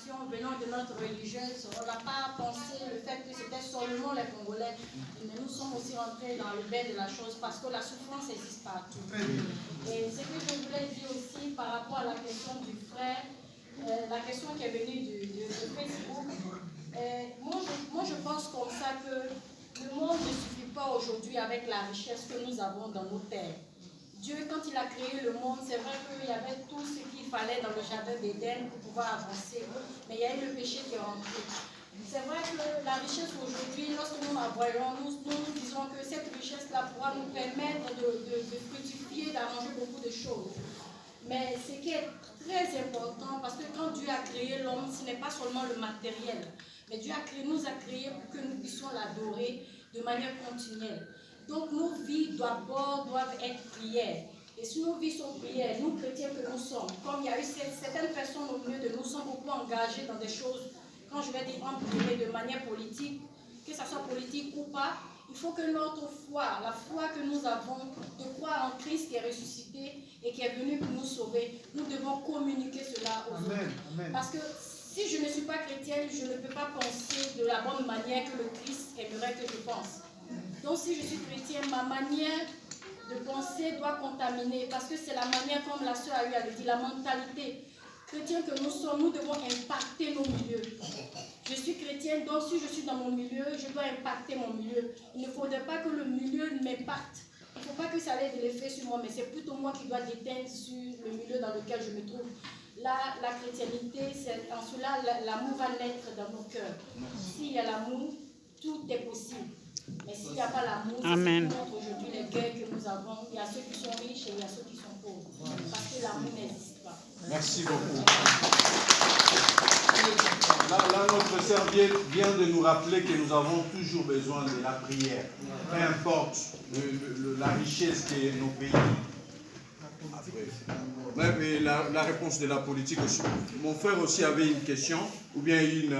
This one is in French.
formation venant de notre religieuse, on n'a pas pensé le fait que c'était seulement les Congolais, mais nous sommes aussi rentrés dans le bain de la chose parce que la souffrance existe partout. Et ce que je voulais dire aussi par rapport à la question du frère, la question qui est venue de Facebook, moi je pense comme ça que le monde ne suffit pas aujourd'hui avec la richesse que nous avons dans nos terres. Dieu, quand il a créé le monde, c'est vrai qu'il y avait tout ce qu'il fallait dans le jardin d'Éden pour pouvoir avancer, mais il y a eu le péché qui est rentré. C'est vrai que la richesse aujourd'hui, lorsque nous la voyons, nous disons que cette richesse-là pourra nous permettre de fructifier, d'arranger beaucoup de choses. Mais ce qui est très important, parce que quand Dieu a créé l'homme, ce n'est pas seulement le matériel, mais Dieu nous a créés pour que nous puissions l'adorer de manière continuelle. Donc nos vies d'abord doivent être prières. Et si nos vies sont prières, nous chrétiens que nous sommes, comme il y a eu certaines personnes au milieu de nous, sont beaucoup engagées dans des choses, quand je vais dire en privé, de manière politique, que ce soit politique ou pas, il faut que notre foi, la foi que nous avons de croire en Christ qui est ressuscité et qui est venu pour nous sauver, nous devons communiquer cela aux autres. Parce que si je ne suis pas chrétienne, je ne peux pas penser de la bonne manière que le Christ aimerait que je pense. Donc si je suis chrétienne, ma manière de penser doit contaminer, parce que c'est la manière comme la sœur a eu à le dire, la mentalité chrétienne que nous sommes, nous devons impacter nos milieux. Je suis chrétienne, donc si je suis dans mon milieu, je dois impacter mon milieu. Il ne faudrait pas que le milieu m'impacte. Il ne faut pas que ça ait de l'effet sur moi, mais c'est plutôt moi qui dois déteindre sur le milieu dans lequel je me trouve. Là, la chrétienté, c'est en cela, l'amour va naître dans nos cœurs. S'il y a l'amour, tout est possible. Mais s'il n'y a pas l'amour, c'est ce qui montre aujourd'hui les guerres que nous avons. Il y a ceux qui sont riches et il y a ceux qui sont pauvres. Parce que l'amour n'existe pas. Merci beaucoup. Là, notre sœur vient de nous rappeler que nous avons toujours besoin de la prière. Peu importe la richesse de nos pays. Après, mais la réponse de la politique aussi. Mon frère aussi avait une question, ou bien une...